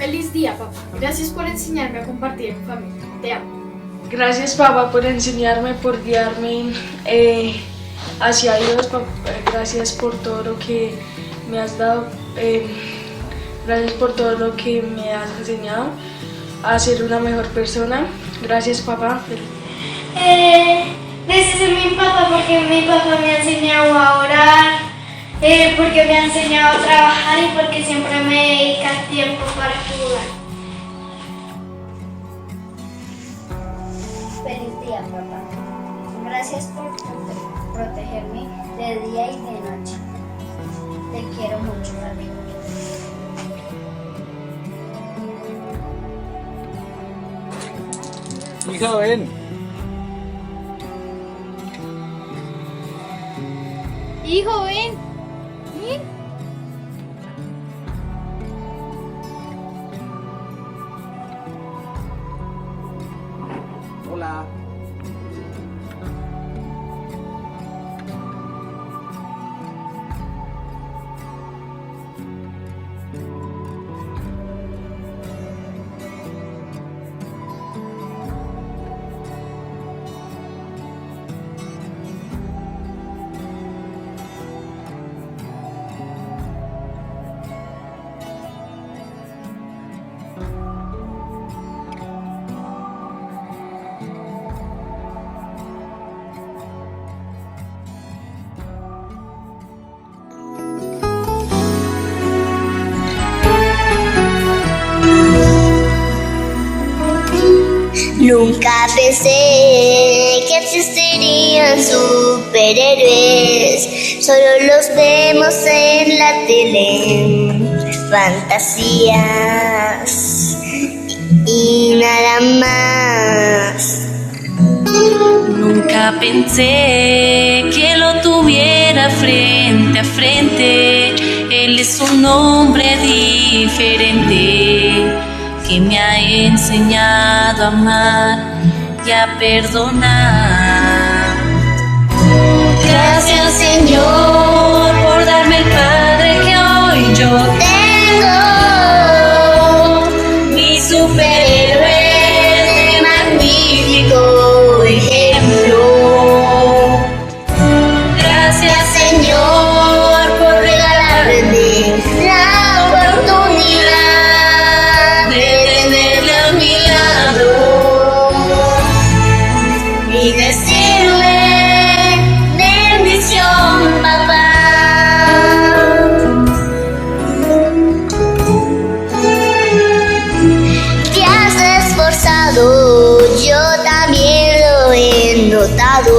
Feliz día, papá. Gracias por enseñarme a compartir en familia. Te amo. Gracias, papá, por enseñarme, por guiarme hacia Dios. Papá. Gracias por todo lo que me has dado. Gracias por todo lo que me has enseñado a ser una mejor persona. Gracias, papá. Gracias a mi papá porque mi papá me ha enseñado a orar, porque me ha enseñado a trabajar y porque siempre me dedica tiempo para jugar. Feliz día, papá. Gracias por protegerme de día y de noche. Te quiero mucho, papi. Hija, ven. Hijo, ven. Ven. Hola. Nunca pensé que existirían superhéroes, solo los vemos en la tele, fantasías y nada más. Nunca pensé que lo tuviera frente a frente. Él es un hombre diferente que me ha enseñado a amar y a perdonar. Gracias, Señor, por darme el Padre que hoy yo tengo, mi superhéroe de magnífico ejemplo. Gracias, Señor, por regalarme la oportunidad de tenerle a mi lado y decirle bendición, papá. Te has esforzado, yo también lo he notado.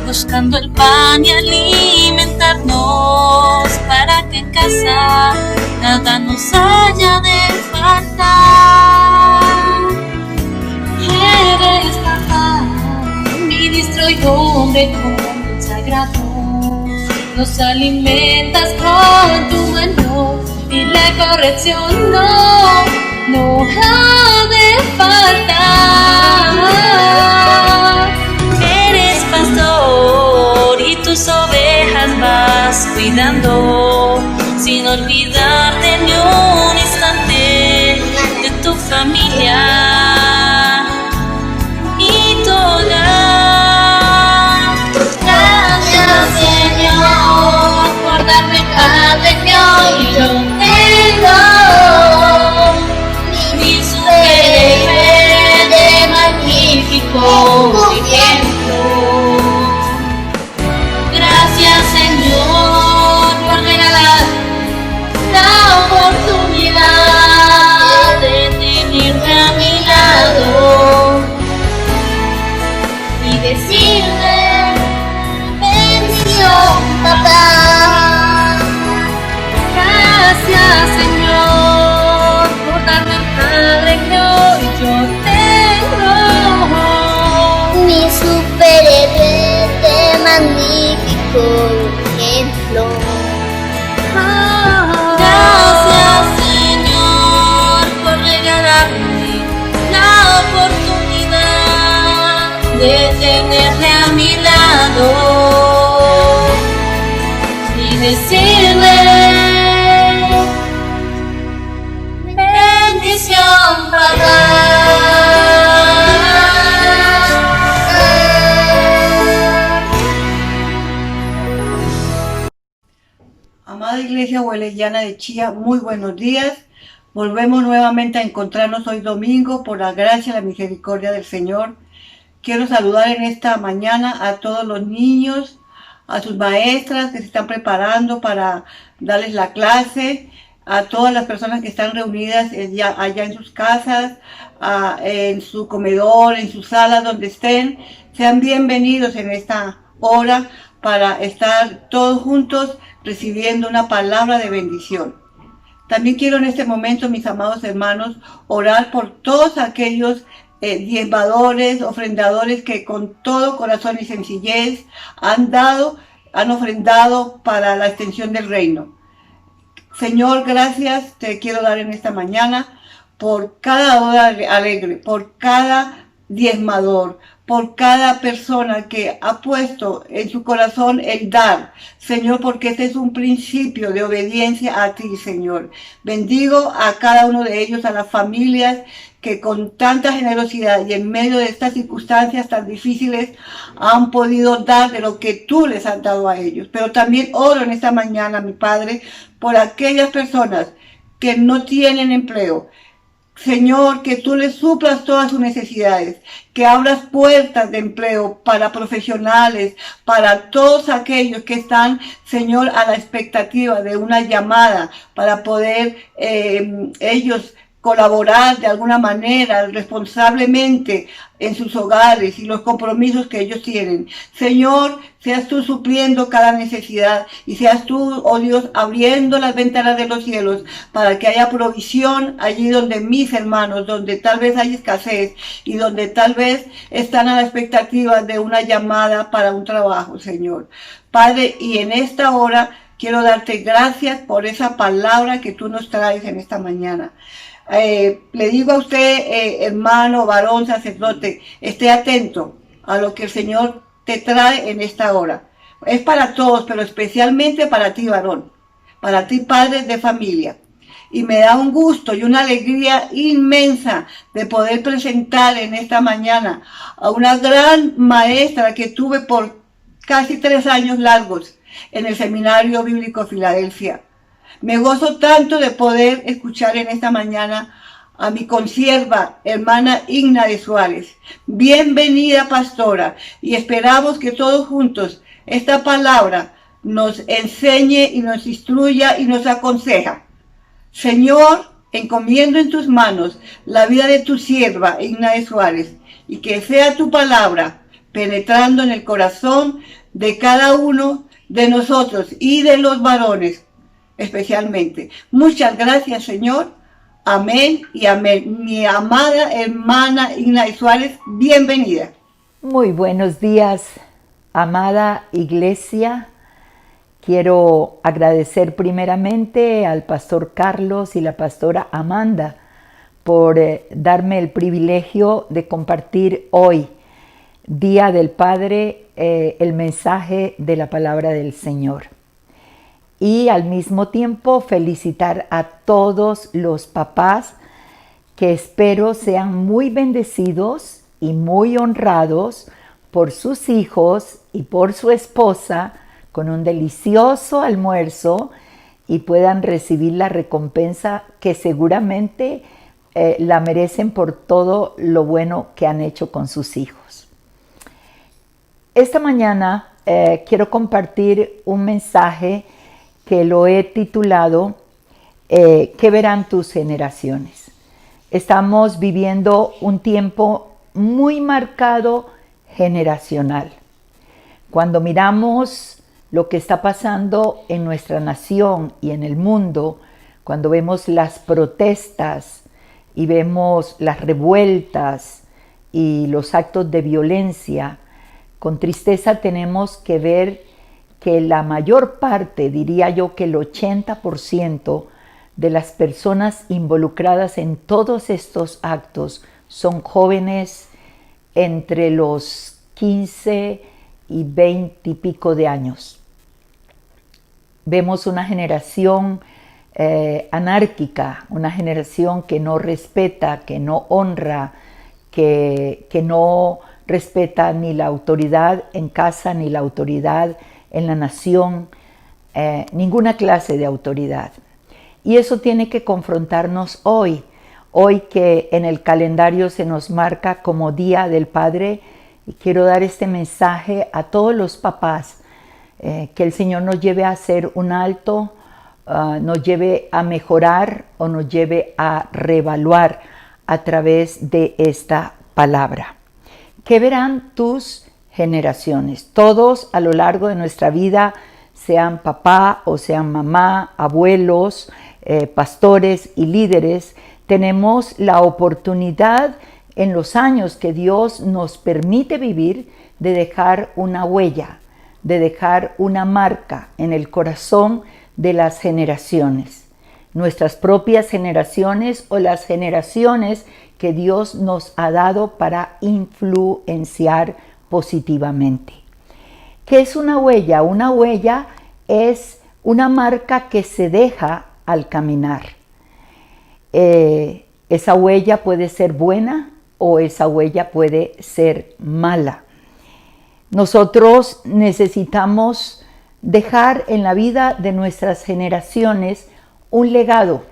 Buscando el pan y alimentarnos para que en casa nada nos haya de faltar. Eres papá, ministro y hombre consagrado. Nos alimentas con tu mano y la corrección no ha de faltar. Eres pastor y tus ovejas vas cuidando, sin olvidarte ni un instante de tu familia y tu hogar. Gracias, Señor, por darme el Padre que hoy yo tengo, mi superhéroe de magnífico ejemplo. Gracias, Señor, por regalar la oportunidad de tenerte a mi lado y decirle bendición, papá. Gracias, Señor, por darme el Padre que hoy yo tengo, Mi superhéroe de magnífico ejemplo. Gracias, Señor, por regalarme la oportunidad de tenerle a mi lado y decirle Amada Iglesia Hueleyana de Chía, muy buenos días. Volvemos nuevamente a encontrarnos hoy domingo por la gracia y la misericordia del Señor. Quiero saludar en esta mañana a todos los niños, a sus maestras que se están preparando para darles la clase, a todas las personas que están reunidas allá en sus casas, en su comedor, en su sala, donde estén. Sean bienvenidos en esta hora para estar todos juntos recibiendo una palabra de bendición. También quiero en este momento, mis amados hermanos, orar por todos aquellos diezmadores, ofrendadores que con todo corazón y sencillez han ofrendado para la extensión del reino. Señor, gracias te quiero dar en esta mañana por cada hora alegre, por cada diezmador, por cada persona que ha puesto en su corazón el dar, Señor, porque este es un principio de obediencia a ti, Señor. Bendigo a cada uno de ellos, a las familias que con tanta generosidad y en medio de estas circunstancias tan difíciles han podido dar de lo que tú les has dado a ellos. Pero también oro en esta mañana, mi Padre, por aquellas personas que no tienen empleo. Señor, que tú les suplas todas sus necesidades, que abras puertas de empleo para profesionales, para todos aquellos que están, Señor, a la expectativa de una llamada para poder ellos colaborar de alguna manera responsablemente en sus hogares y los compromisos que ellos tienen. Señor, seas tú supliendo cada necesidad y seas tú, oh Dios, abriendo las ventanas de los cielos para que haya provisión allí donde mis hermanos, donde tal vez hay escasez y donde tal vez están a la expectativa de una llamada para un trabajo, Señor. Padre, y en esta hora quiero darte gracias por esa palabra que tú nos traes en esta mañana. Le digo a usted, hermano, varón, sacerdote, esté atento a lo que el Señor te trae en esta hora. Es para todos, pero especialmente para ti, varón, para ti, padre de familia. Y me da un gusto y una alegría inmensa de poder presentar en esta mañana a una gran maestra que tuve por casi 3 años largos en el Seminario Bíblico Filadelfia. Me gozo tanto de poder escuchar en esta mañana a mi consierva, hermana Igna de Suárez. Bienvenida, pastora, y esperamos que todos juntos esta palabra nos enseñe y nos instruya y nos aconseja. Señor, encomiendo en tus manos la vida de tu sierva, Igna de Suárez, y que sea tu palabra penetrando en el corazón de cada uno de nosotros y de los varones, especialmente. Muchas gracias, Señor. Amén y amén. Mi amada hermana Igna de Suárez, bienvenida. Muy buenos días, amada iglesia. Quiero agradecer primeramente al pastor Carlos y la pastora Amanda por darme el privilegio de compartir hoy, Día del Padre, el mensaje de la palabra del Señor. Y al mismo tiempo felicitar a todos los papás que espero sean muy bendecidos y muy honrados por sus hijos y por su esposa con un delicioso almuerzo y puedan recibir la recompensa que seguramente la merecen por todo lo bueno que han hecho con sus hijos. Esta mañana quiero compartir un mensaje que lo he titulado ¿Qué verán tus generaciones? Estamos viviendo un tiempo muy marcado generacional. Cuando miramos lo que está pasando en nuestra nación y en el mundo, cuando vemos las protestas y vemos las revueltas y los actos de violencia, con tristeza tenemos que ver que la mayor parte, diría yo que el 80% de las personas involucradas en todos estos actos son jóvenes entre los 15 y 20 y pico de años. Vemos una generación anárquica, una generación que no respeta, que no honra, que no respeta ni la autoridad en casa ni la autoridad en la nación. ninguna clase de autoridad. Y eso tiene que confrontarnos hoy que en el calendario se nos marca como Día del Padre. Y quiero dar este mensaje a todos los papás, que el Señor nos lleve a hacer un alto, nos lleve a mejorar o nos lleve a reevaluar a través de esta palabra. ¿Qué verán tus generaciones? Todos a lo largo de nuestra vida, sean papá o sean mamá, abuelos, pastores y líderes, tenemos la oportunidad en los años que Dios nos permite vivir de dejar una huella, de dejar una marca en el corazón de las generaciones, nuestras propias generaciones o las generaciones que Dios nos ha dado para influenciar positivamente. ¿Qué es una huella? Una huella es una marca que se deja al caminar. Esa huella puede ser buena o esa huella puede ser mala. Nosotros necesitamos dejar en la vida de nuestras generaciones un legado.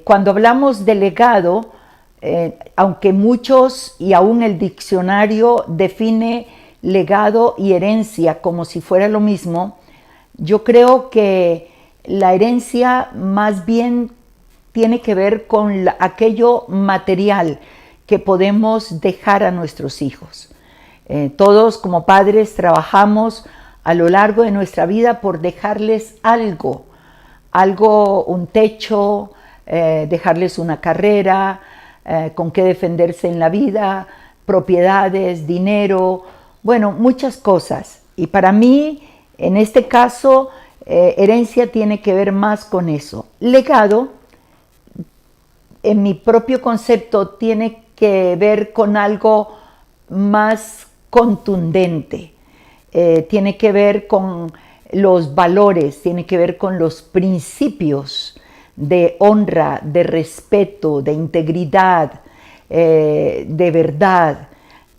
Cuando hablamos de legado, aunque muchos y aún el diccionario define legado y herencia como si fuera lo mismo, yo creo que la herencia más bien tiene que ver con aquello material que podemos dejar a nuestros hijos. Todos como padres trabajamos a lo largo de nuestra vida por dejarles algo, un techo, dejarles una carrera, con qué defenderse en la vida, propiedades, dinero, bueno, muchas cosas. Y para mí, en este caso, herencia tiene que ver más con eso. Legado, en mi propio concepto, tiene que ver con algo más contundente. Tiene que ver con los valores, tiene que ver con los principios de honra, de respeto, de integridad, de verdad,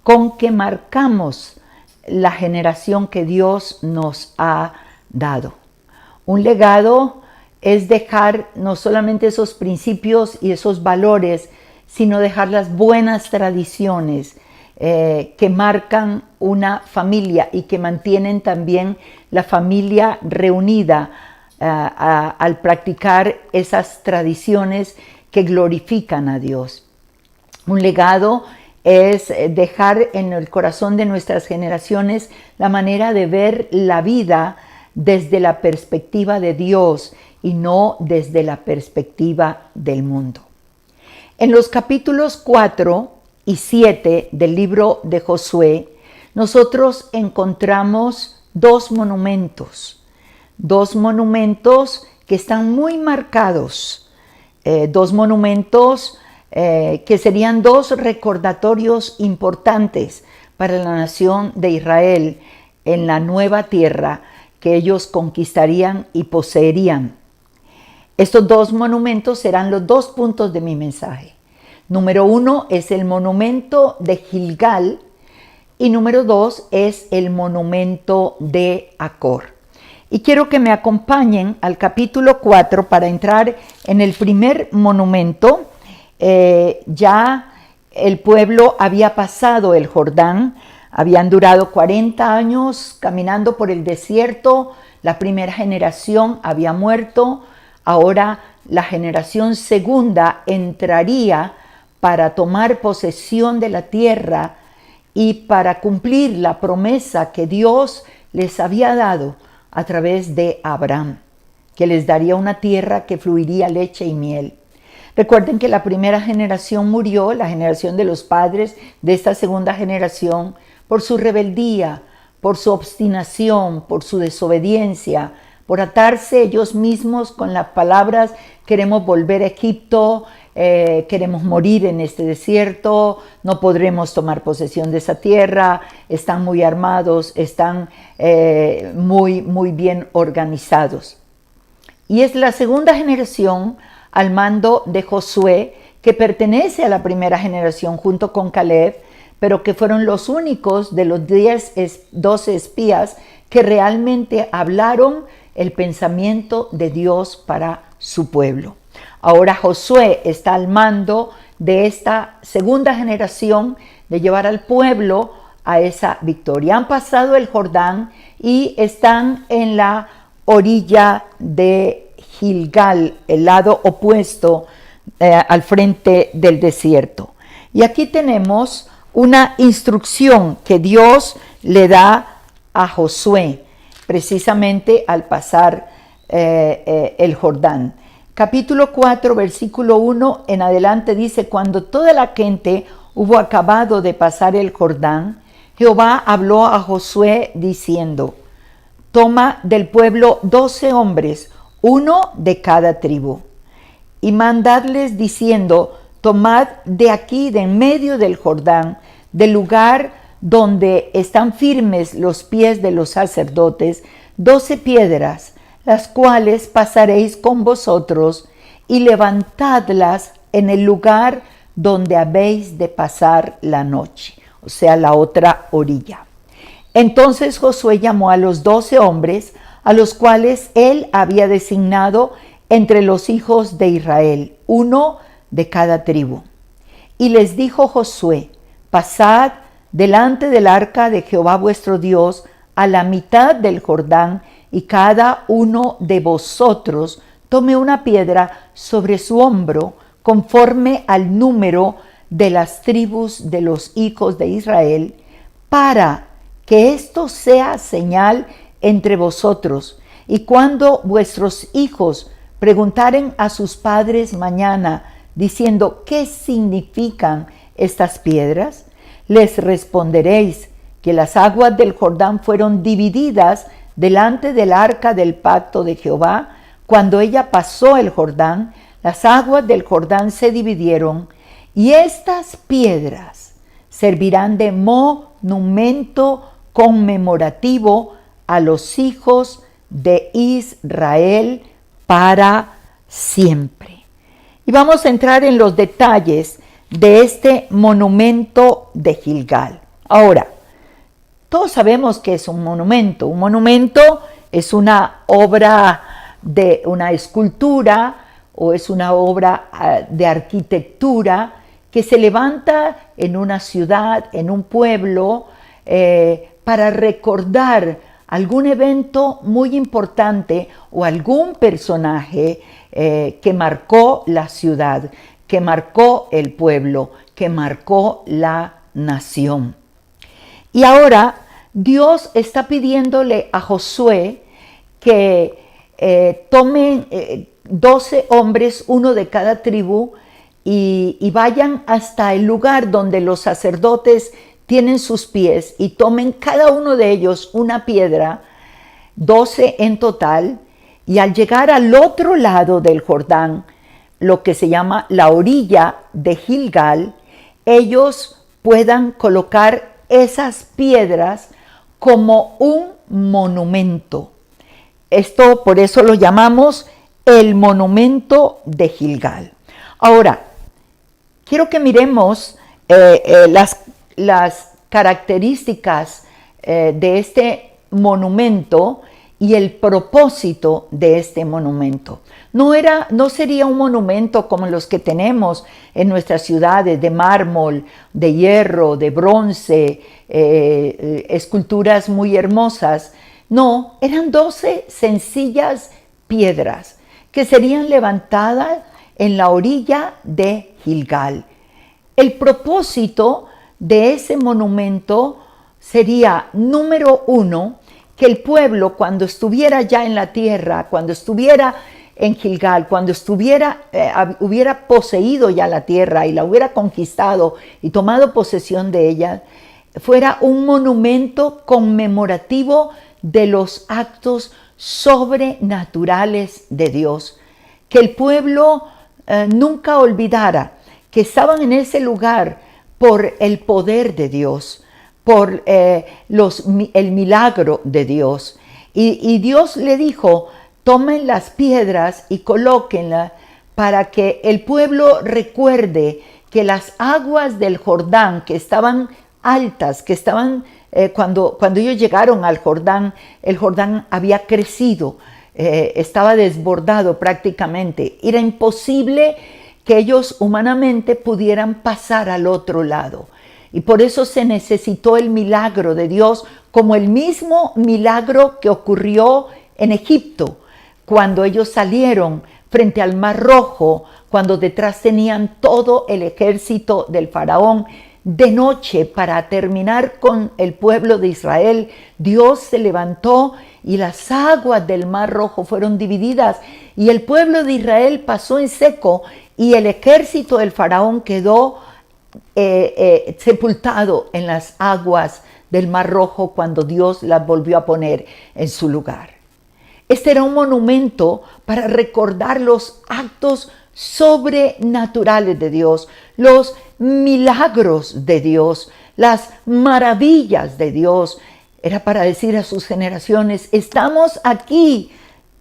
con que marcamos la generación que Dios nos ha dado. Un legado es dejar no solamente esos principios y esos valores, sino dejar las buenas tradiciones que marcan una familia y que mantienen también la familia reunida al practicar esas tradiciones que glorifican a Dios. Un legado es dejar en el corazón de nuestras generaciones la manera de ver la vida desde la perspectiva de Dios y no desde la perspectiva del mundo. En los capítulos 4 y 7 del libro de Josué, nosotros encontramos dos monumentos que están muy marcados, dos monumentos que serían dos recordatorios importantes para la nación de Israel en la nueva tierra que ellos conquistarían y poseerían. Estos dos monumentos serán los dos puntos de mi mensaje. Número 1 es el monumento de Gilgal y número 2 es el monumento de Acor. Y quiero que me acompañen al capítulo 4 para entrar en el primer monumento. Ya el pueblo había pasado el Jordán, habían durado 40 años caminando por el desierto, la primera generación había muerto, ahora la generación segunda entraría para tomar posesión de la tierra y para cumplir la promesa que Dios les había dado a través de Abraham, que les daría una tierra que fluiría leche y miel. Recuerden que la primera generación murió, la generación de los padres de esta segunda generación, por su rebeldía, por su obstinación, por su desobediencia, por atarse ellos mismos con las palabras: queremos volver a Egipto, queremos morir en este desierto, no podremos tomar posesión de esa tierra, están muy armados, están muy bien organizados. Y es la segunda generación al mando de Josué, que pertenece a la primera generación junto con Caleb, pero que fueron los únicos de los 12 espías que realmente hablaron el pensamiento de Dios para su pueblo. Ahora Josué está al mando de esta segunda generación de llevar al pueblo a esa victoria. Han pasado el Jordán y están en la orilla de Gilgal, el lado opuesto al frente del desierto. Y aquí tenemos una instrucción que Dios le da a Josué, precisamente al pasar el Jordán. Capítulo 4, versículo 1 en adelante dice: cuando toda la gente hubo acabado de pasar el Jordán, Jehová habló a Josué diciendo: toma del pueblo 12 hombres, uno de cada tribu, y mandadles diciendo: tomad de aquí, de en medio del Jordán, del lugar donde están firmes los pies de los sacerdotes, 12 piedras, las cuales pasaréis con vosotros, y levantadlas en el lugar donde habéis de pasar la noche, o sea, la otra orilla. Entonces Josué llamó a los 12 hombres, a los cuales él había designado entre los hijos de Israel, uno de cada tribu. Y les dijo Josué: pasad delante del arca de Jehová vuestro Dios a la mitad del Jordán, y cada uno de vosotros tome una piedra sobre su hombro, conforme al número de las tribus de los hijos de Israel, para que esto sea señal entre vosotros. Y cuando vuestros hijos preguntaren a sus padres mañana, diciendo: ¿qué significan estas piedras?, les responderéis que las aguas del Jordán fueron divididas delante del arca del pacto de Jehová. Cuando ella pasó el Jordán, las aguas del Jordán se dividieron, y estas piedras servirán de monumento conmemorativo a los hijos de Israel para siempre. Y vamos a entrar en los detalles de este monumento de Gilgal. Ahora, todos sabemos que es un monumento. Un monumento es una obra de una escultura o es una obra de arquitectura que se levanta en una ciudad, en un pueblo, para recordar algún evento muy importante o algún personaje que marcó la ciudad, que marcó el pueblo, que marcó la nación. Y ahora Dios está pidiéndole a Josué que tomen 12 hombres, uno de cada tribu, y vayan hasta el lugar donde los sacerdotes tienen sus pies, y tomen cada uno de ellos una piedra, 12 en total, y al llegar al otro lado del Jordán, lo que se llama la orilla de Gilgal, ellos puedan colocar esas piedras como un monumento. Esto por eso lo llamamos el monumento de Gilgal. Ahora, quiero que miremos las características de este monumento y el propósito de este monumento. No sería un monumento como los que tenemos en nuestras ciudades, de mármol, de hierro, de bronce, esculturas muy hermosas. No, eran 12 sencillas piedras que serían levantadas en la orilla de Gilgal. El propósito de ese monumento sería, número 1, que el pueblo, cuando estuviera ya en la tierra, cuando estuviera en Gilgal, cuando hubiera poseído ya la tierra y la hubiera conquistado y tomado posesión de ella, fuera un monumento conmemorativo de los actos sobrenaturales de Dios. Que el pueblo nunca olvidara que estaban en ese lugar por el poder de Dios, por el milagro de Dios. Y Dios le dijo: tomen las piedras y colóquenlas para que el pueblo recuerde que las aguas del Jordán que estaban altas que estaban, cuando ellos llegaron al Jordán, el Jordán había crecido, estaba desbordado prácticamente. Era imposible que ellos humanamente pudieran pasar al otro lado. Y por eso se necesitó el milagro de Dios, como el mismo milagro que ocurrió en Egipto, cuando ellos salieron frente al Mar Rojo, cuando detrás tenían todo el ejército del faraón. De noche, para terminar con el pueblo de Israel, Dios se levantó y las aguas del Mar Rojo fueron divididas y el pueblo de Israel pasó en seco y el ejército del faraón quedó sepultado en las aguas del Mar Rojo cuando Dios las volvió a poner en su lugar. Este era un monumento para recordar los actos sobrenaturales de Dios, los milagros de Dios, las maravillas de Dios. Era para decir a sus generaciones: estamos aquí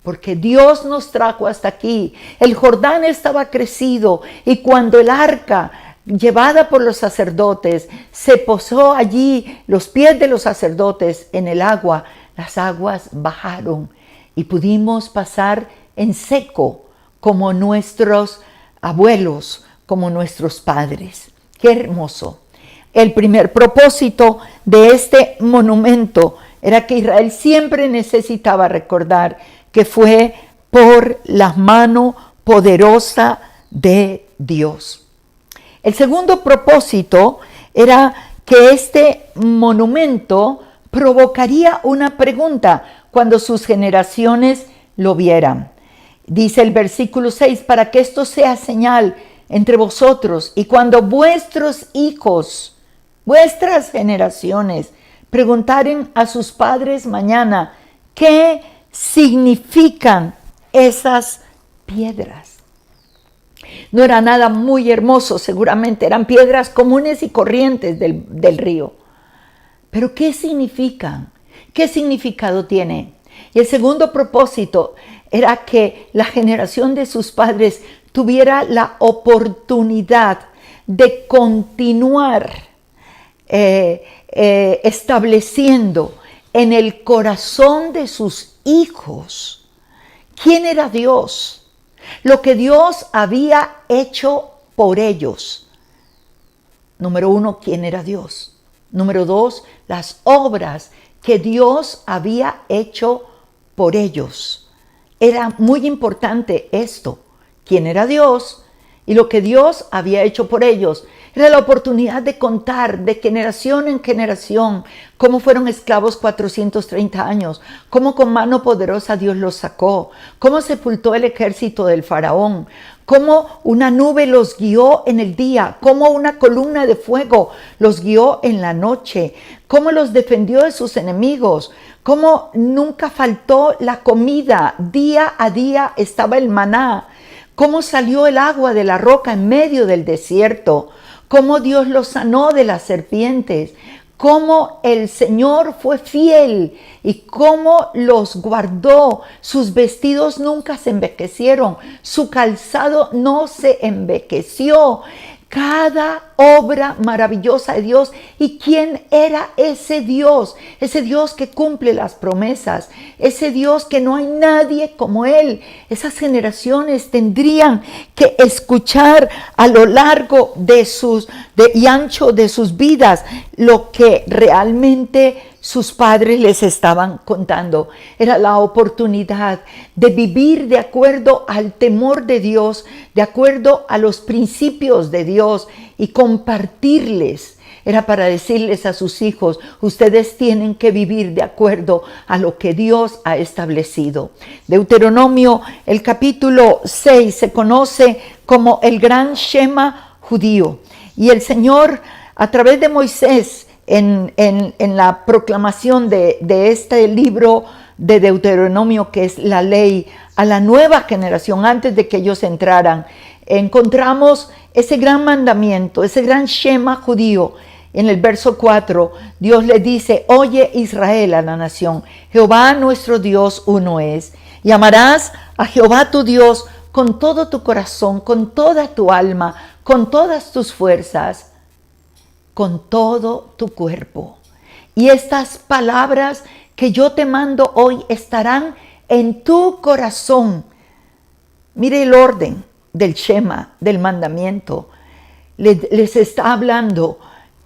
porque Dios nos trajo hasta aquí. El Jordán estaba crecido y cuando el arca, llevada por los sacerdotes, se posó allí, los pies de los sacerdotes en el agua, las aguas bajaron y pudimos pasar en seco como nuestros abuelos, como nuestros padres. ¡Qué hermoso! El primer propósito de este monumento era que Israel siempre necesitaba recordar que fue por la mano poderosa de Dios. El segundo propósito era que este monumento provocaría una pregunta cuando sus generaciones lo vieran. Dice el versículo 6, para que esto sea señal entre vosotros y cuando vuestros hijos, vuestras generaciones, preguntaren a sus padres mañana, ¿qué significan esas piedras? No era nada muy hermoso, seguramente eran piedras comunes y corrientes del río. Pero ¿qué significan? ¿Qué significado tiene? Y el segundo propósito era que la generación de sus padres tuviera la oportunidad de continuar estableciendo en el corazón de sus hijos quién era Dios, lo que Dios había hecho por ellos. Número 1, quién era Dios. Número 2, las obras que Dios había hecho por ellos. Era muy importante esto, quién era Dios y lo que Dios había hecho por ellos. Era la oportunidad de contar de generación en generación cómo fueron esclavos 430 años, cómo con mano poderosa Dios los sacó, cómo sepultó el ejército del faraón, cómo una nube los guió en el día, cómo una columna de fuego los guió en la noche, cómo los defendió de sus enemigos, cómo nunca faltó la comida, día a día estaba el maná, cómo salió el agua de la roca en medio del desierto, cómo Dios los sanó de las serpientes, cómo el Señor fue fiel y cómo los guardó. Sus vestidos nunca se envejecieron, su calzado no se envejeció. Cada obra maravillosa de Dios. ¿Y quién era ese Dios? Ese Dios que cumple las promesas. Ese Dios que no hay nadie como Él. Esas generaciones tendrían que escuchar a lo largo y ancho de sus vidas lo que realmente sus padres les estaban contando. Era la oportunidad de vivir de acuerdo al temor de Dios, de acuerdo a los principios de Dios y compartirles. Era para decirles a sus hijos, ustedes tienen que vivir de acuerdo a lo que Dios ha establecido. Deuteronomio, el capítulo 6, se conoce como el gran Shema judío. Y el Señor, a través de Moisés, en la proclamación de este libro de Deuteronomio, que es la ley, a la nueva generación, antes de que ellos entraran, encontramos ese gran mandamiento, ese gran Shema judío. En el verso 4, Dios le dice, oye Israel a la nación, Jehová nuestro Dios uno es, y amarás a Jehová tu Dios con todo tu corazón, con toda tu alma, con todas tus fuerzas. con todo tu cuerpo. Y estas palabras que yo te mando hoy estarán en tu corazón. Mire el orden del Shema, del mandamiento. Les está hablando.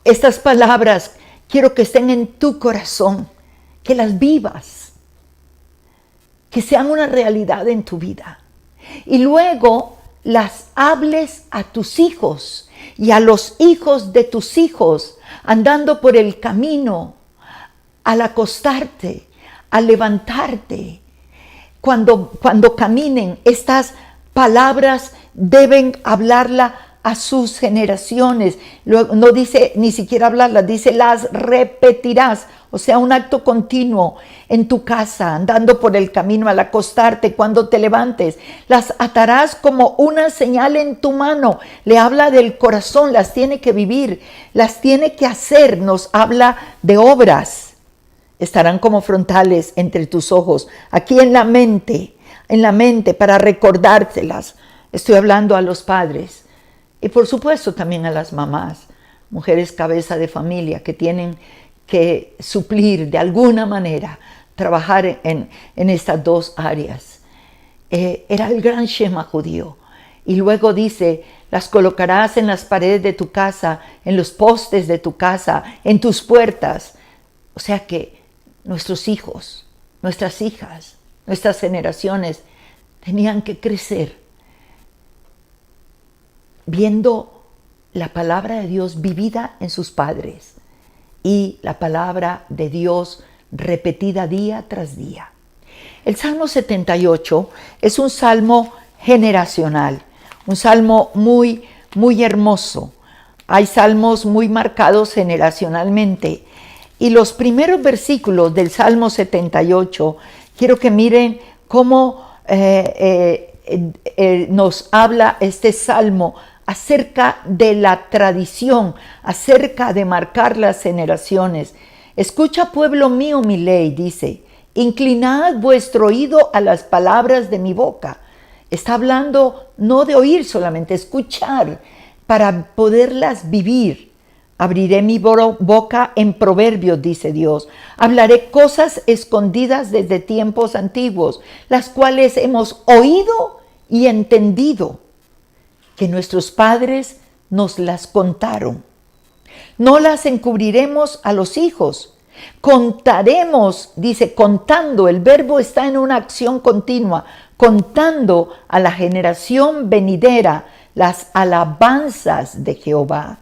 Estas palabras quiero que estén en tu corazón, que las vivas, que sean una realidad en tu vida. Y luego las hables a tus hijos y a los hijos de tus hijos, andando por el camino, al acostarte, al levantarte. Cuando caminen, estas palabras deben hablarla a sus generaciones. No dice ni siquiera hablarlas, dice las repetirás. O sea, un acto continuo en tu casa, andando por el camino, al acostarte, cuando te levantes. Las atarás como una señal en tu mano. Le habla del corazón, las tiene que vivir, las tiene que hacer. Nos habla de obras. Estarán como frontales entre tus ojos, aquí en la mente para recordárselas. Estoy hablando a los padres y por supuesto también a las mamás, mujeres cabeza de familia que tienen que suplir de alguna manera, trabajar en estas dos áreas. Era el gran Shema judío. Y luego dice, las colocarás en las paredes de tu casa, en los postes de tu casa, en tus puertas. O sea que nuestros hijos, nuestras hijas, nuestras generaciones tenían que crecer viendo la palabra de Dios vivida en sus padres y la palabra de Dios repetida día tras día. El Salmo 78 es un salmo generacional, un salmo muy, muy hermoso. Hay salmos muy marcados generacionalmente. Y los primeros versículos del Salmo 78, quiero que miren cómo nos habla este salmo acerca de la tradición, acerca de marcar las generaciones. Escucha, pueblo mío, mi ley, dice, inclinad vuestro oído a las palabras de mi boca. Está hablando no de oír solamente, escuchar para poderlas vivir. Abriré mi boca en proverbios, dice Dios. Hablaré cosas escondidas desde tiempos antiguos, las cuales hemos oído y entendido, que nuestros padres nos las contaron. No las encubriremos a los hijos. Contaremos, dice, contando, el verbo está en una acción continua, contando a la generación venidera las alabanzas de Jehová,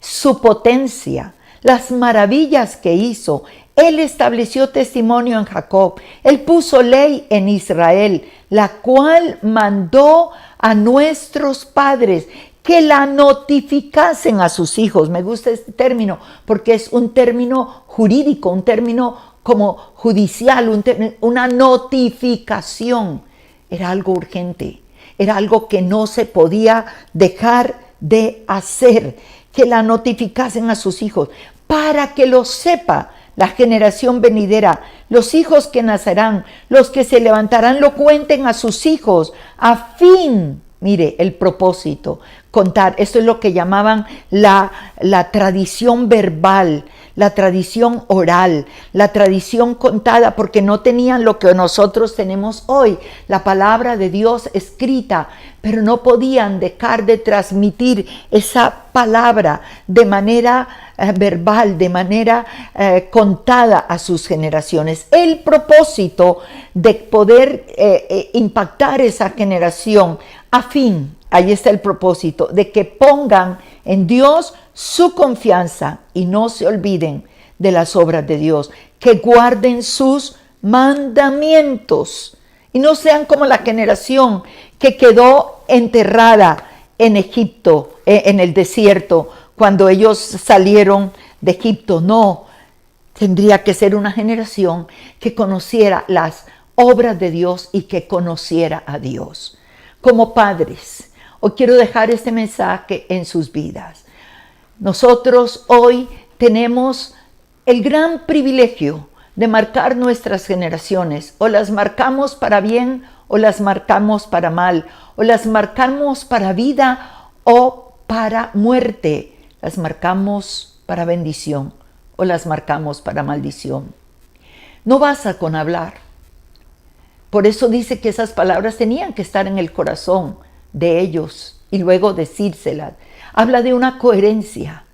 su potencia, las maravillas que hizo. Él estableció testimonio en Jacob, él puso ley en Israel, la cual mandó a nuestros padres que la notificasen a sus hijos. Me gusta este término porque es un término jurídico, un término como judicial, una notificación. Era algo urgente, era algo que no se podía dejar de hacer, que la notificasen a sus hijos, para que lo sepa la generación venidera, los hijos que nacerán, los que se levantarán, lo cuenten a sus hijos, a fin, mire, el propósito, contar. Esto es lo que llamaban la tradición verbal, la tradición oral, la tradición contada, porque no tenían lo que nosotros tenemos hoy, la palabra de Dios escrita, pero no podían dejar de transmitir esa palabra de manera verbal, de manera contada a sus generaciones. El propósito de poder impactar esa generación, a fin, ahí está el propósito, de que pongan en Dios su confianza y no se olviden de las obras de Dios, que guarden sus mandamientos y no sean como la generación que quedó enterrada en Egipto, en el desierto, cuando ellos salieron de Egipto. No, tendría que ser una generación que conociera las obras de Dios y que conociera a Dios. Como padres, hoy quiero dejar este mensaje en sus vidas. Nosotros hoy tenemos el gran privilegio de marcar nuestras generaciones, o las marcamos para bien o las marcamos para mal, o las marcamos para vida o para muerte, las marcamos para bendición o las marcamos para maldición. No basta con hablar. Por eso dice que esas palabras tenían que estar en el corazón de ellos y luego decírselas. Habla de una coherencia.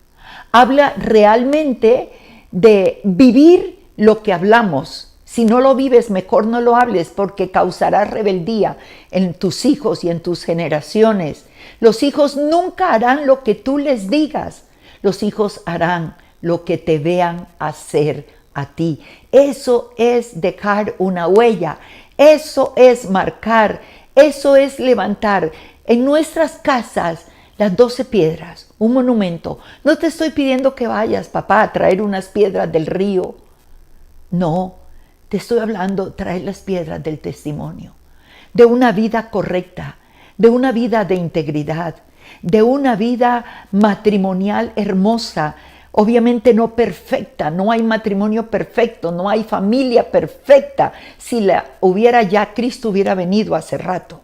Habla realmente de vivir lo que hablamos. Si no lo vives, mejor no lo hables porque causará rebeldía en tus hijos y en tus generaciones. Los hijos nunca harán lo que tú les digas. Los hijos harán lo que te vean hacer a ti. Eso es dejar una huella. Eso es marcar. Eso es levantar en nuestras casas las 12 piedras, un monumento. No te estoy pidiendo que vayas, papá, a traer unas piedras del río. No, te estoy hablando, traer las piedras del testimonio, de una vida correcta, de una vida de integridad, de una vida matrimonial hermosa, obviamente no perfecta, no hay matrimonio perfecto, no hay familia perfecta. Si la hubiera ya, Cristo hubiera venido hace rato.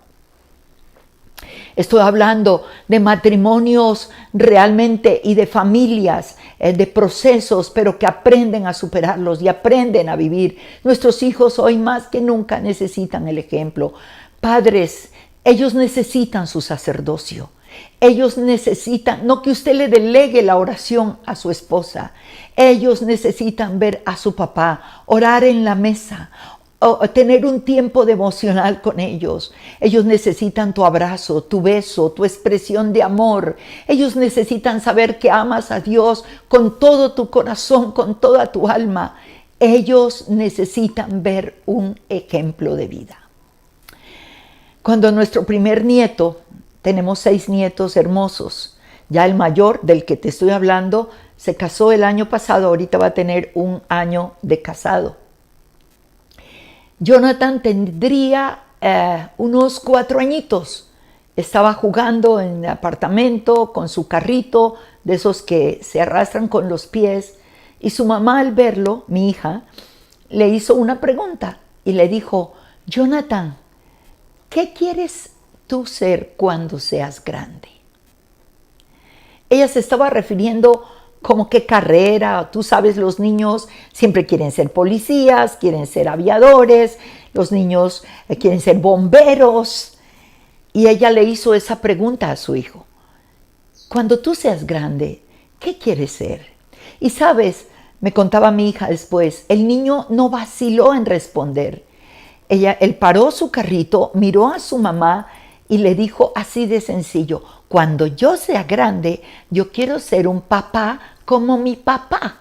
Estoy hablando de matrimonios realmente y de familias, de procesos, pero que aprenden a superarlos y aprenden a vivir. Nuestros hijos hoy más que nunca necesitan el ejemplo. Padres, ellos necesitan su sacerdocio. Ellos necesitan, no que usted le delegue la oración a su esposa. Ellos necesitan ver a su papá, orar en la mesa, o tener un tiempo devocional con ellos. Ellos necesitan tu abrazo, tu beso, tu expresión de amor. Ellos necesitan saber que amas a Dios con todo tu corazón, con toda tu alma. Ellos necesitan ver un ejemplo de vida. Cuando nuestro primer nieto, tenemos 6 nietos hermosos, ya el mayor del que te estoy hablando se casó el año pasado, ahorita va a tener 1 año de casado. Jonathan tendría unos 4 añitos. Estaba jugando en el apartamento con su carrito, de esos que se arrastran con los pies. Y su mamá, al verlo, mi hija, le hizo una pregunta y le dijo: Jonathan, ¿qué quieres tú ser cuando seas grande? Ella se estaba refiriendo como qué carrera. Tú sabes, los niños siempre quieren ser policías, quieren ser aviadores, los niños quieren ser bomberos. Y ella le hizo esa pregunta a su hijo: cuando tú seas grande, ¿qué quieres ser? Y sabes, me contaba mi hija después, el niño no vaciló en responder. Él paró su carrito, miró a su mamá y le dijo así de sencillo: cuando yo sea grande, yo quiero ser un papá como mi papá.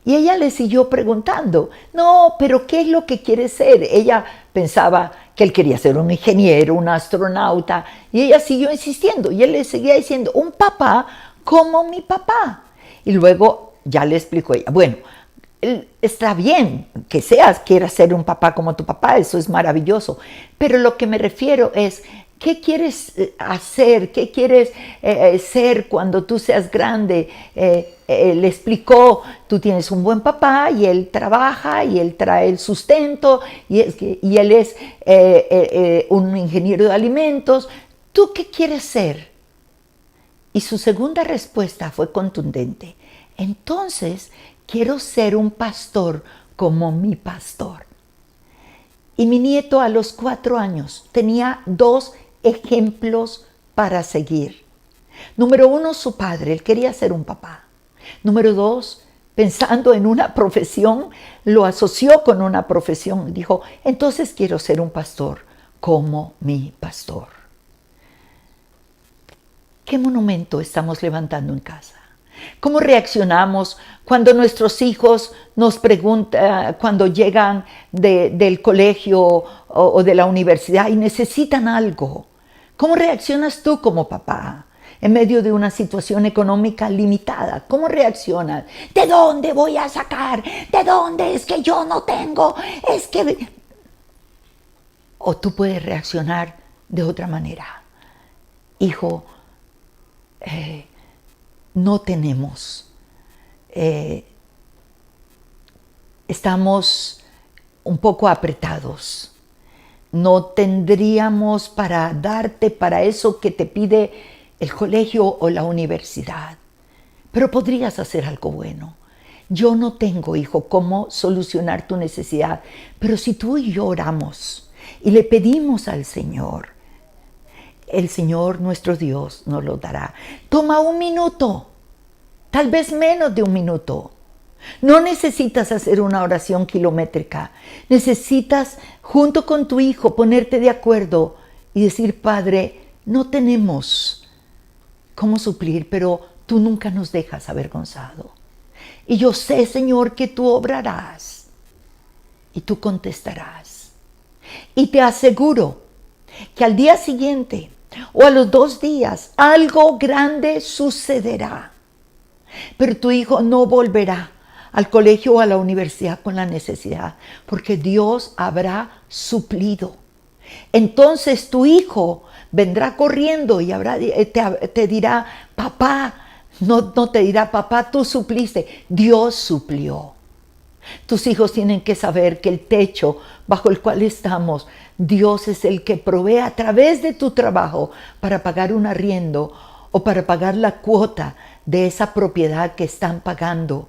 Y ella le siguió preguntando: no, pero ¿qué es lo que quiere ser? Ella pensaba que él quería ser un ingeniero, un astronauta, y ella siguió insistiendo, y él le seguía diciendo: un papá como mi papá. Y luego ya le explicó ella: bueno, está bien que quieras ser un papá como tu papá, eso es maravilloso, pero lo que me refiero es: ¿qué quieres hacer? ¿Qué quieres ser cuando tú seas grande? Le explicó: tú tienes un buen papá y él trabaja y él trae el sustento y él es un ingeniero de alimentos. ¿Tú qué quieres ser? Y su segunda respuesta fue contundente: entonces quiero ser un pastor como mi pastor. Y mi nieto a los 4 años tenía 2 ejemplos para seguir. Número 1, su padre, él quería ser un papá. Número 2, pensando en una profesión, lo asoció con una profesión. Dijo: entonces quiero ser un pastor como mi pastor. ¿Qué monumento estamos levantando en casa? ¿Cómo reaccionamos cuando nuestros hijos nos preguntan, cuando llegan del colegio o de la universidad y necesitan algo? ¿Cómo reaccionas tú como papá en medio de una situación económica limitada? ¿Cómo reaccionas? ¿De dónde voy a sacar? ¿De dónde? Es que yo no tengo. Es que... O tú puedes reaccionar de otra manera. Hijo, no tenemos. Estamos un poco apretados. No tendríamos para darte para eso que te pide el colegio o la universidad. pero podrías hacer algo bueno. Yo no tengo, hijo, cómo solucionar tu necesidad, pero si tú y yo oramos y le pedimos al Señor, el Señor nuestro Dios nos lo dará. Toma 1 minuto, tal vez menos de 1 minuto. No necesitas hacer una oración kilométrica. Necesitas, junto con tu hijo, ponerte de acuerdo y decir: Padre, no tenemos cómo suplir, pero tú nunca nos dejas avergonzado. Y yo sé, Señor, que tú obrarás y tú contestarás. Y te aseguro que al día siguiente o a los 2 días algo grande sucederá. Pero tu hijo no volverá al colegio o a la universidad con la necesidad, porque Dios habrá suplido. Entonces tu hijo vendrá corriendo y te dirá: papá, no te dirá: papá, tú supliste, Dios suplió. Tus hijos tienen que saber que el techo bajo el cual estamos, Dios es el que provee a través de tu trabajo para pagar un arriendo o para pagar la cuota de esa propiedad que están pagando,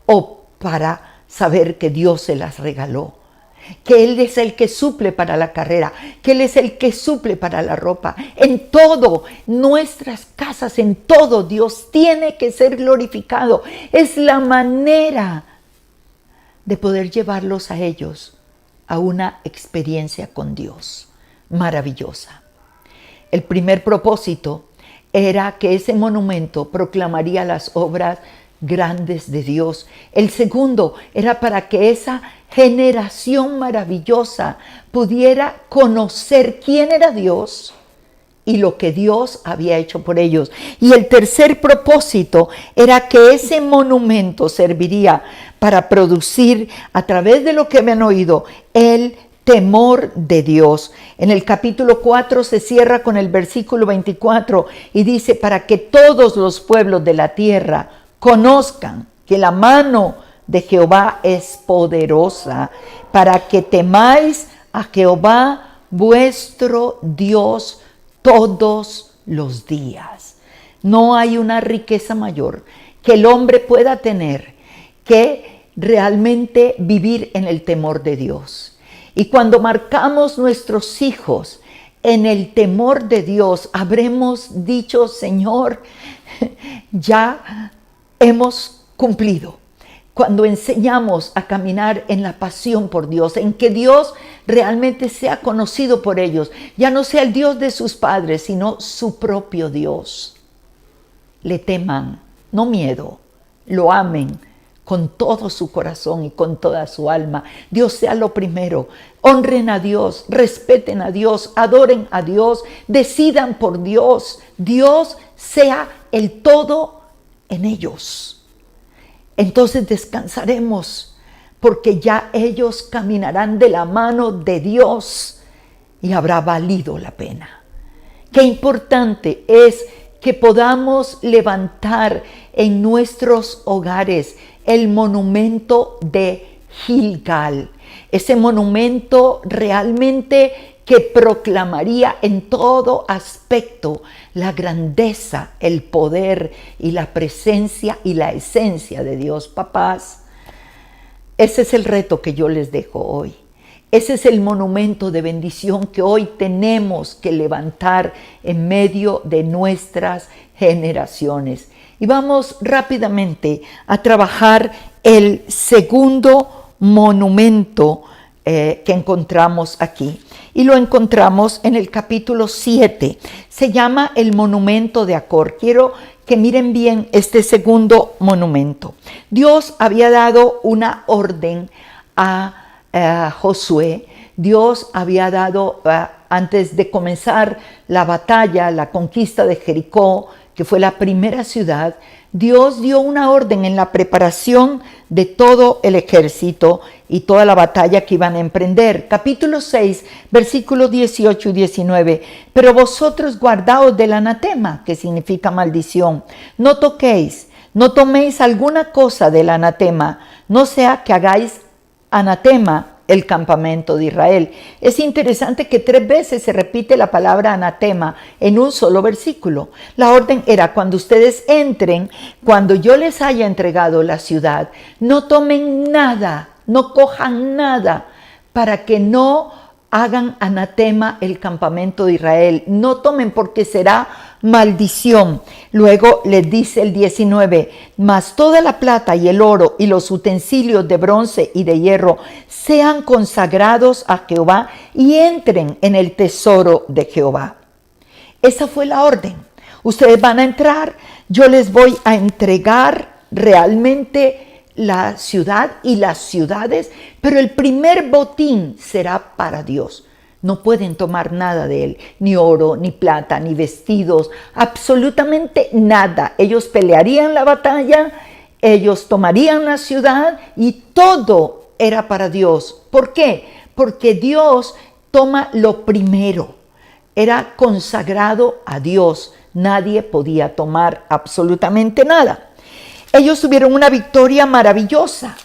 o para saber que Dios se las regaló, que Él es el que suple para la carrera, que Él es el que suple para la ropa. En todo, nuestras casas, en todo, Dios tiene que ser glorificado. Es la manera de poder llevarlos a ellos a una experiencia con Dios maravillosa. El primer propósito era que ese monumento proclamaría las obras grandes de Dios. El segundo era para que esa generación maravillosa pudiera conocer quién era Dios y lo que Dios había hecho por ellos. Y el tercer propósito era que ese monumento serviría para producir, a través de lo que me han oído, el temor de Dios. En el capítulo 4 se cierra con el versículo 24 y dice: para que todos los pueblos de la tierra conozcan que la mano de Jehová es poderosa, para que temáis a Jehová vuestro Dios todos los días. No hay una riqueza mayor que el hombre pueda tener que realmente vivir en el temor de Dios. Y cuando marcamos nuestros hijos en el temor de Dios, habremos dicho: Señor, ya hemos cumplido. Cuando enseñamos a caminar en la pasión por Dios, en que Dios realmente sea conocido por ellos, ya no sea el Dios de sus padres, sino su propio Dios. Le teman, no miedo, lo amen con todo su corazón y con toda su alma. Dios sea lo primero. Honren a Dios, respeten a Dios, adoren a Dios, decidan por Dios. Dios sea el todo en ellos. Entonces descansaremos, porque ya ellos caminarán de la mano de Dios y habrá valido la pena. Qué importante es que podamos levantar en nuestros hogares el monumento de Gilgal, ese monumento realmente que proclamaría en todo aspecto la grandeza, el poder y la presencia y la esencia de Dios. Papás, ese es el reto que yo les dejo hoy. Ese es el monumento de bendición que hoy tenemos que levantar en medio de nuestras generaciones. Y vamos rápidamente a trabajar el segundo monumento que encontramos aquí. Y lo encontramos en el capítulo 7. Se llama el monumento de Acor. Quiero que miren bien este segundo monumento. Dios había dado una orden a Josué. Dios había dado, antes de comenzar la batalla, la conquista de Jericó, que fue la primera ciudad, Dios dio una orden en la preparación de todo el ejército y toda la batalla que iban a emprender. Capítulo 6, versículos 18 y 19. Pero vosotros guardaos del anatema, que significa maldición. No toquéis, no toméis alguna cosa del anatema, no sea que hagáis anatema, el campamento de Israel. Es interesante que 3 veces se repite la palabra anatema en un solo versículo. La orden era: cuando ustedes entren, cuando yo les haya entregado la ciudad, no tomen nada, no cojan nada, para que no hagan anatema el campamento de Israel. No tomen, porque será maldición. Luego les dice el 19: mas toda la plata y el oro y los utensilios de bronce y de hierro sean consagrados a Jehová y entren en el tesoro de Jehová. Esa fue la orden. Ustedes van a entrar, yo les voy a entregar realmente la ciudad y las ciudades, pero el primer botín será para Dios. No pueden tomar nada de él, ni oro, ni plata, ni vestidos, absolutamente nada. Ellos pelearían la batalla, ellos tomarían la ciudad y todo era para Dios. ¿Por qué? Porque Dios toma lo primero. Era consagrado a Dios. Nadie podía tomar absolutamente nada. Ellos tuvieron una victoria maravillosa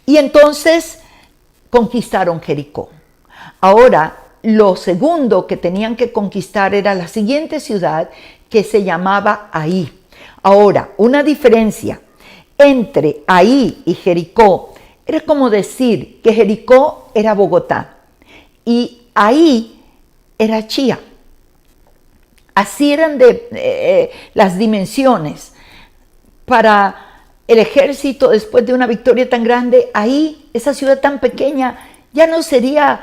y entonces conquistaron Jericó. Ahora, lo segundo que tenían que conquistar era la siguiente ciudad, que se llamaba Ahí. Ahora, una diferencia entre Ahí y Jericó era como decir que Jericó era Bogotá y Ahí era Chía. Así eran las dimensiones. Para el ejército, después de una victoria tan grande, Ahí, esa ciudad tan pequeña, ya no sería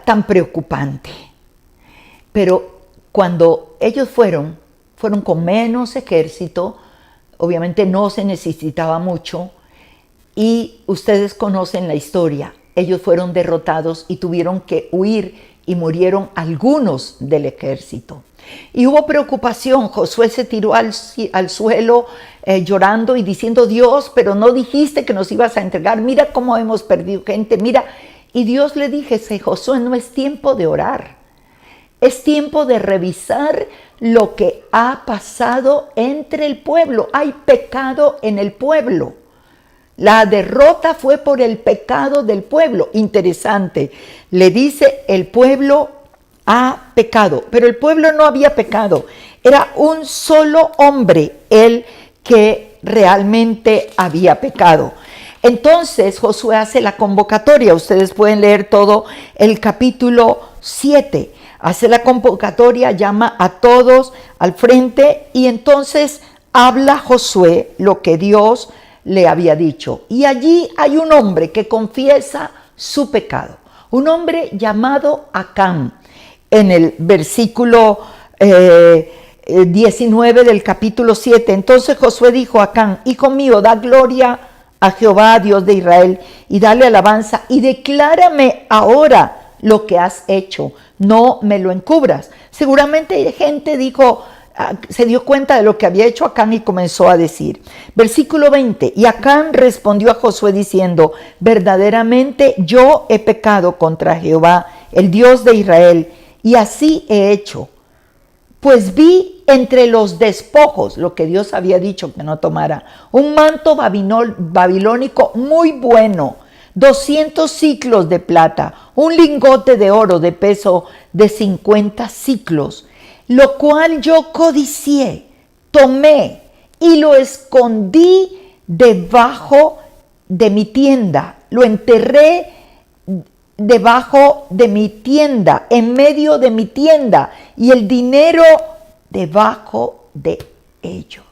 tan preocupante. Pero cuando ellos fueron con menos ejército, obviamente no se necesitaba mucho, y ustedes conocen la historia. Ellos fueron derrotados y tuvieron que huir y murieron algunos del ejército. Y hubo preocupación. Josué se tiró al suelo llorando y diciendo: Dios, pero no dijiste que nos ibas a entregar, mira cómo hemos perdido gente, mira. Y Dios le dije: Josué, no es tiempo de orar, es tiempo de revisar lo que ha pasado entre el pueblo. Hay pecado en el pueblo. La derrota fue por el pecado del pueblo. Interesante, le dice: el pueblo ha pecado, pero el pueblo no había pecado. Era un solo hombre el que realmente había pecado. Entonces Josué hace la convocatoria. Ustedes pueden leer todo el capítulo 7. Hace la convocatoria, llama a todos al frente y entonces habla Josué lo que Dios le había dicho. Y allí hay un hombre que confiesa su pecado, un hombre llamado Acán. En el versículo 19 del capítulo 7, entonces Josué dijo a Acán: hijo mío, da gloria a Jehová, Dios de Israel, y dale alabanza, y declárame ahora lo que has hecho, no me lo encubras. Seguramente gente se dio cuenta de lo que había hecho Acán y comenzó a decir. Versículo 20, y Acán respondió a Josué diciendo: verdaderamente yo he pecado contra Jehová, el Dios de Israel, y así he hecho, pues vi entre los despojos, lo que Dios había dicho que no tomara, un manto babilónico muy bueno, 200 siclos de plata, un lingote de oro de peso de 50 siclos, lo cual yo codicié, tomé y lo escondí debajo de mi tienda, lo enterré debajo de mi tienda, en medio de mi tienda, y el dinero debajo de ello.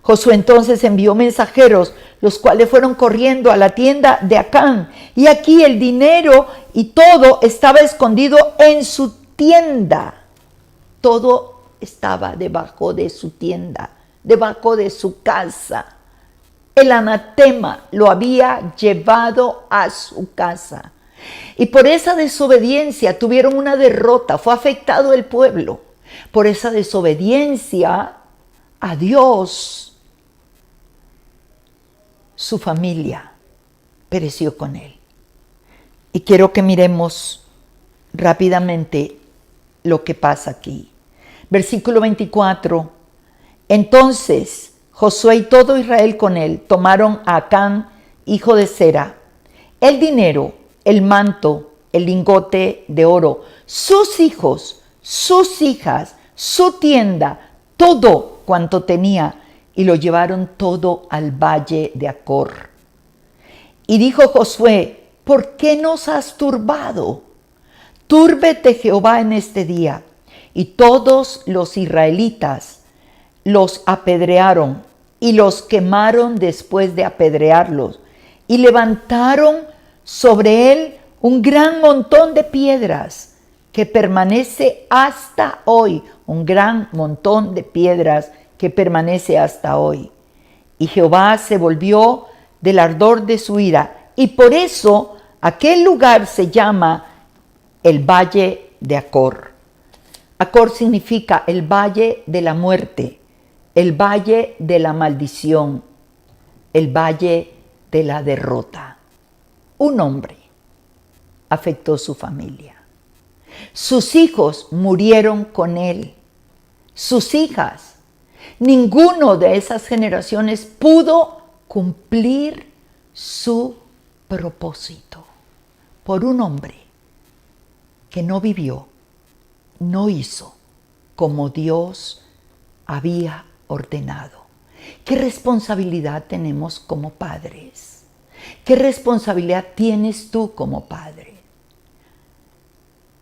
Josué entonces envió mensajeros, los cuales fueron corriendo a la tienda de Acán, y aquí el dinero y todo estaba escondido en su tienda. Todo estaba debajo de su tienda, debajo de su casa. El anatema lo había llevado a su casa. Y por esa desobediencia tuvieron una derrota, fue afectado el pueblo. Por esa desobediencia a Dios, su familia pereció con él. Y quiero que miremos rápidamente lo que pasa aquí. Versículo 24. Entonces Josué y todo Israel con él tomaron a Acán, hijo de Zera, el dinero, el manto, el lingote de oro, sus hijos, sus hijas, su tienda, todo cuanto tenía, y lo llevaron todo al valle de Acor. Y dijo Josué: ¿por qué nos has turbado? Túrbete Jehová en este día. Y todos los israelitas los apedrearon y los quemaron después de apedrearlos, y levantaron sobre él un gran montón de piedras que permanece hasta hoy, un gran montón de piedras que permanece hasta hoy. Y Jehová se volvió del ardor de su ira, y por eso aquel lugar se llama el Valle de Acor. Acor significa el valle de la muerte, el valle de la maldición, el valle de la derrota. Un hombre afectó su familia. Sus hijos murieron con él. Sus hijas. Ninguno de esas generaciones pudo cumplir su propósito por un hombre que no vivió, no hizo como Dios había ordenado. ¿Qué responsabilidad tenemos como padres? ¿Qué responsabilidad tienes tú como padre?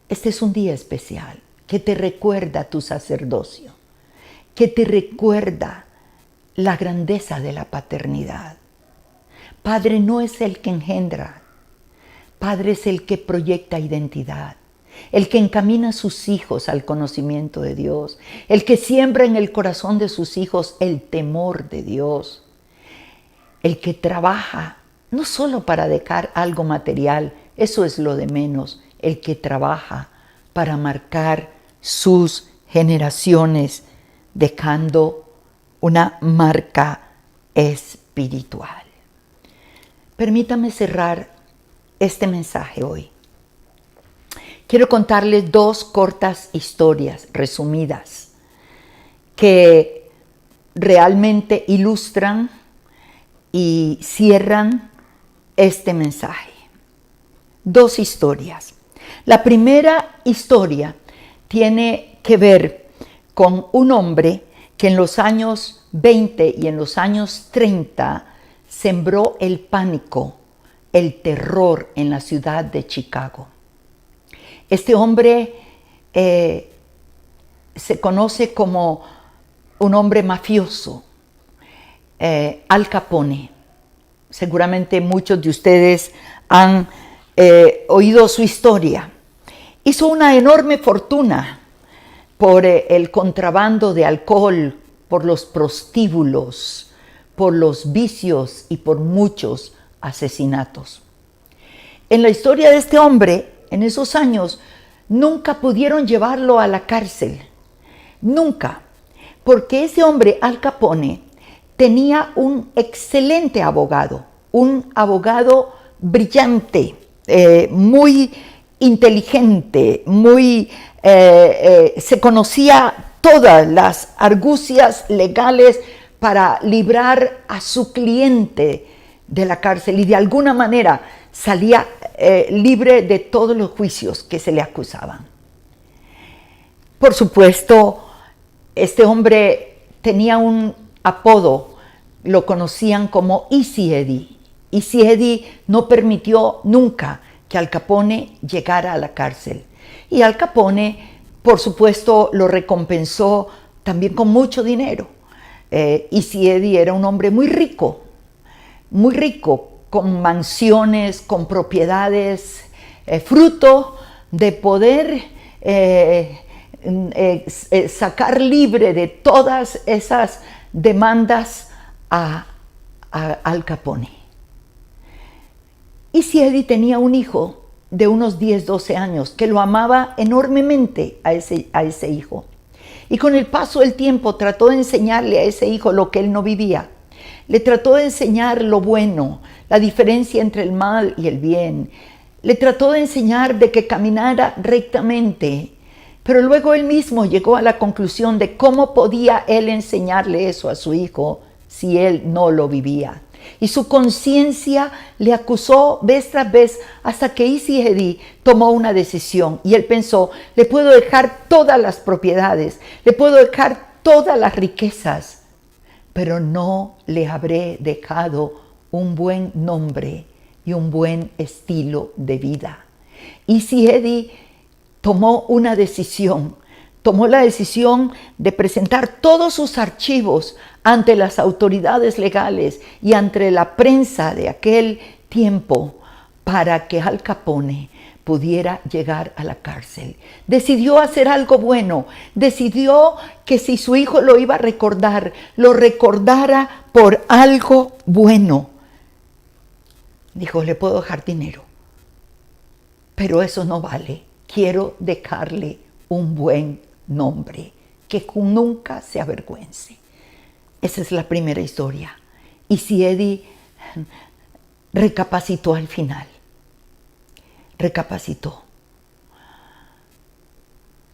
Este es un día especial que te recuerda tu sacerdocio, que te recuerda la grandeza de la paternidad. Padre no es el que engendra, padre es el que proyecta identidad, el que encamina a sus hijos al conocimiento de Dios, el que siembra en el corazón de sus hijos el temor de Dios, el que trabaja no solo para dejar algo material, eso es lo de menos, el que trabaja para marcar sus generaciones, dejando una marca espiritual. Permítame cerrar este mensaje hoy. Quiero contarles 2 cortas historias resumidas que realmente ilustran y cierran este mensaje. 2 historias. La primera historia tiene que ver con un hombre que en los años 20 y en los años 30 sembró el pánico, el terror en la ciudad de Chicago. Este hombre se conoce como un hombre mafioso, Al Capone. Seguramente muchos de ustedes han oído su historia. Hizo una enorme fortuna por el contrabando de alcohol, por los prostíbulos, por los vicios y por muchos asesinatos. En la historia de este hombre, en esos años, nunca pudieron llevarlo a la cárcel. Nunca. Porque ese hombre, Al Capone, tenía un excelente abogado. Un abogado brillante, muy inteligente, se conocía todas las argucias legales para librar a su cliente de la cárcel y de alguna manera salía libre de todos los juicios que se le acusaban. Por supuesto, este hombre tenía un apodo, lo conocían como Easy Eddie. Easy Eddie no permitió nunca que Al Capone llegara a la cárcel. Y Al Capone, por supuesto, lo recompensó también con mucho dinero. Easy Eddie era un hombre muy rico, con mansiones, con propiedades, fruto de poder sacar libre de todas esas demandas a Al Capone. Easy Eddie tenía un hijo de unos 10, 12 años que lo amaba enormemente a ese hijo. Y con el paso del tiempo trató de enseñarle a ese hijo lo que él no vivía. Le trató de enseñar lo bueno, la diferencia entre el mal y el bien. Le trató de enseñar de que caminara rectamente. Pero luego él mismo llegó a la conclusión de cómo podía él enseñarle eso a su hijo si él no lo vivía. Y su conciencia le acusó vez tras vez hasta que Isiedi tomó una decisión. Y él pensó, le puedo dejar todas las propiedades, le puedo dejar todas las riquezas, pero no le habré dejado un buen nombre y un buen estilo de vida. Isiedi tomó una decisión. Tomó la decisión de presentar todos sus archivos ante las autoridades legales y ante la prensa de aquel tiempo para que Al Capone pudiera llegar a la cárcel. Decidió hacer algo bueno. Decidió que si su hijo lo iba a recordar, lo recordara por algo bueno. Dijo, le puedo dejar dinero, pero eso no vale. Quiero dejarle un buen nombre, que nunca se avergüence. Esa es la primera historia. Isiedi recapacitó al final. Recapacitó.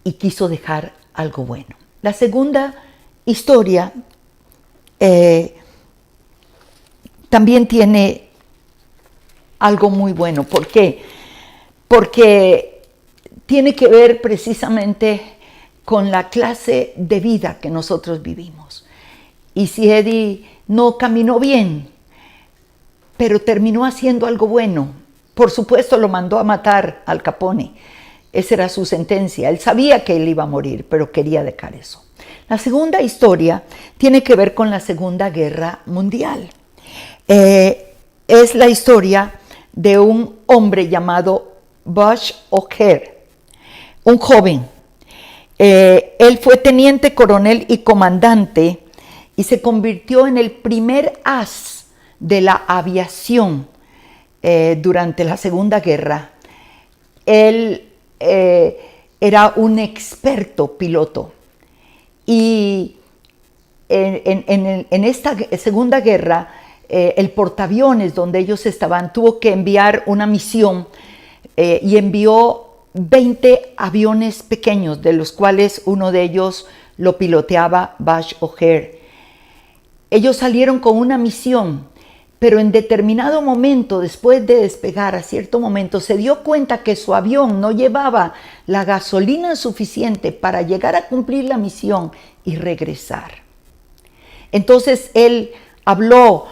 Y quiso dejar algo bueno. La segunda historia también tiene algo muy bueno. ¿Por qué? Porque tiene que ver precisamente con la clase de vida que nosotros vivimos. Isiedi no caminó bien, pero terminó haciendo algo bueno. Por supuesto, lo mandó a matar Al Capone. Esa era su sentencia. Él sabía que él iba a morir, pero quería dejar eso. La segunda historia tiene que ver con la Segunda Guerra Mundial. Es la historia de un hombre llamado Bush O'Hare, un joven. Él fue teniente coronel y comandante y se convirtió en el primer as de la aviación durante la Segunda Guerra. Él era un experto piloto y en esta Segunda Guerra el portaaviones donde ellos estaban tuvo que enviar una misión y envió 20 aviones pequeños, de los cuales uno de ellos lo piloteaba Bush O'Hare. Ellos salieron con una misión, pero en determinado momento, después de despegar, a cierto momento, se dio cuenta que su avión no llevaba la gasolina suficiente para llegar a cumplir la misión y regresar. Entonces él habló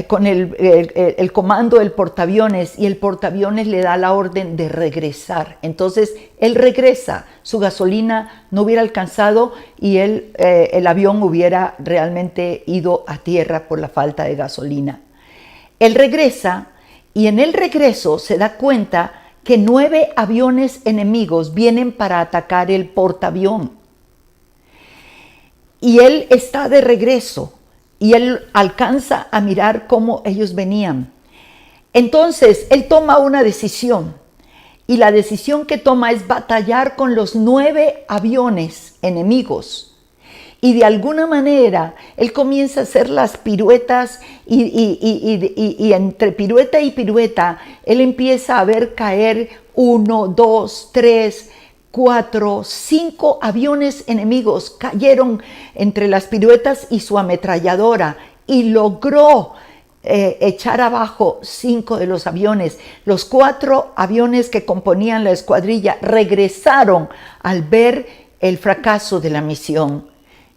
con el comando del portaaviones y el portaaviones le da la orden de regresar. Entonces él regresa, su gasolina no hubiera alcanzado y el avión hubiera realmente ido a tierra por la falta de gasolina. Él regresa y en el regreso se da cuenta que 9 aviones enemigos vienen para atacar el portaavión. Y él está de regreso. Y él alcanza a mirar cómo ellos venían. Entonces, él toma una decisión. Y la decisión que toma es batallar con los 9 aviones enemigos. Y de alguna manera, él comienza a hacer las piruetas y entre pirueta y pirueta, él empieza a ver caer 1, 2, 3, 4, 5 aviones enemigos cayeron entre las piruetas y su ametralladora y logró echar abajo 5 de los aviones. Los 4 aviones que componían la escuadrilla regresaron al ver el fracaso de la misión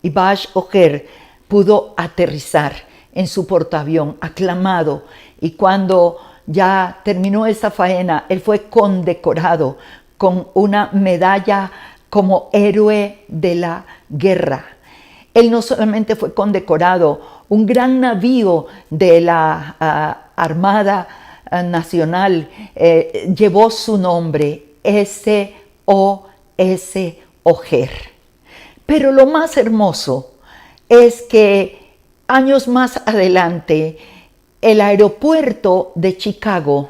y Bush O'Hare pudo aterrizar en su portaavión aclamado, y cuando ya terminó esa faena, él fue condecorado con una medalla como héroe de la guerra. Él no solamente fue condecorado, un gran navío de la Armada Nacional llevó su nombre, S.O.S. O'Hare. Pero lo más hermoso es que años más adelante, el aeropuerto de Chicago,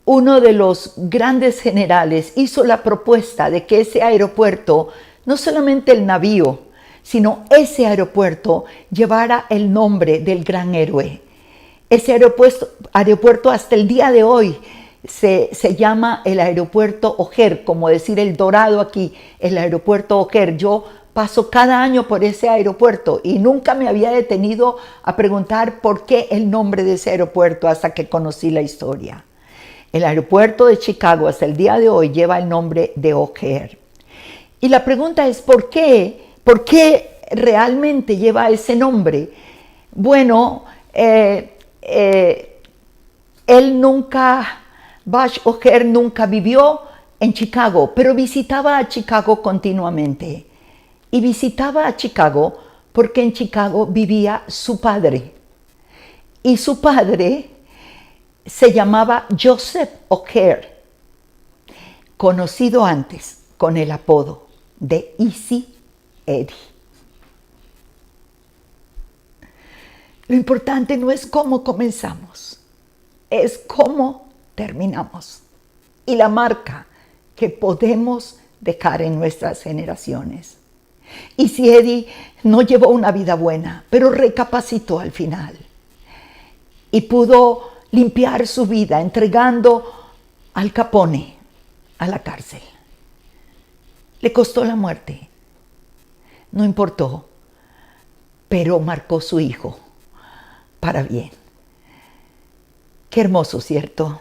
uno de los grandes generales hizo la propuesta de que ese aeropuerto, no solamente el navío, sino ese aeropuerto llevara el nombre del gran héroe. Ese aeropuerto hasta el día de hoy se llama el aeropuerto O'Hare, como decir el Dorado aquí, el aeropuerto O'Hare. Yo paso cada año por ese aeropuerto y nunca me había detenido a preguntar por qué el nombre de ese aeropuerto hasta que conocí la historia. El aeropuerto de Chicago hasta el día de hoy lleva el nombre de O'Hare. Y la pregunta es, ¿por qué? ¿Por qué realmente lleva ese nombre? Bueno, Vash O'Hare nunca vivió en Chicago, pero visitaba a Chicago continuamente. Y visitaba a Chicago porque en Chicago vivía su padre. Y su padre se llamaba Joseph O'Hare, conocido antes con el apodo de Easy Eddie. Lo importante no es cómo comenzamos, es cómo terminamos y la marca que podemos dejar en nuestras generaciones. Easy Eddie no llevó una vida buena, pero recapacitó al final y pudo limpiar su vida entregando al Capone a la cárcel. Le costó la muerte, no importó, pero marcó su hijo para bien. Qué hermoso, ¿cierto?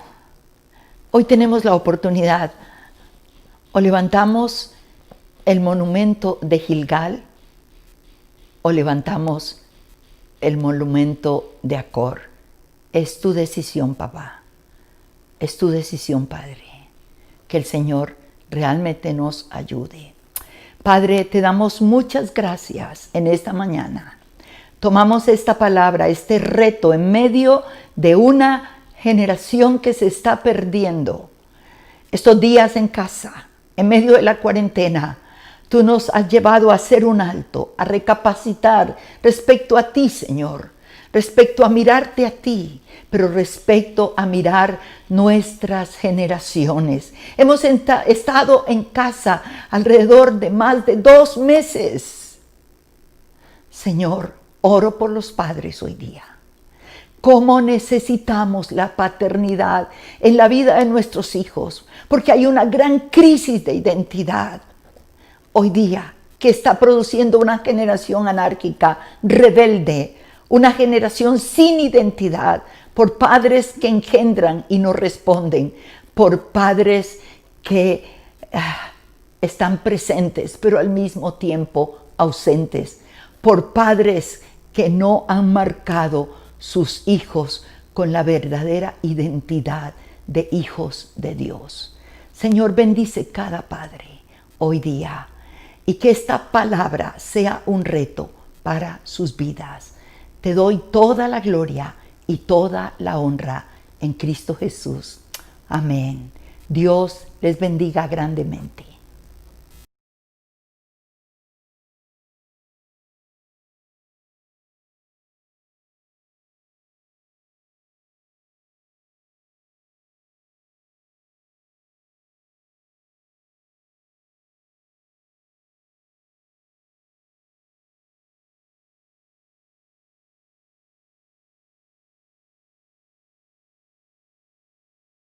Hoy tenemos la oportunidad, o levantamos el monumento de Gilgal, o levantamos el monumento de Acor. Es tu decisión, papá. Es tu decisión, Padre. Que el Señor realmente nos ayude. Padre, te damos muchas gracias en esta mañana. Tomamos esta palabra, este reto en medio de una generación que se está perdiendo. Estos días en casa, en medio de la cuarentena, tú nos has llevado a hacer un alto, a recapacitar respecto a ti, Señor, respecto a mirarte a ti, pero respecto a mirar nuestras generaciones. Hemos estado en casa alrededor de más de 2 meses. Señor, oro por los padres hoy día. Cómo necesitamos la paternidad en la vida de nuestros hijos, porque hay una gran crisis de identidad hoy día que está produciendo una generación anárquica, rebelde, una generación sin identidad, por padres que engendran y no responden, por padres que están presentes pero al mismo tiempo ausentes, por padres que no han marcado sus hijos con la verdadera identidad de hijos de Dios. Señor, bendice cada padre hoy día y que esta palabra sea un reto para sus vidas. Te doy toda la gloria y toda la honra en Cristo Jesús. Amén. Dios les bendiga grandemente.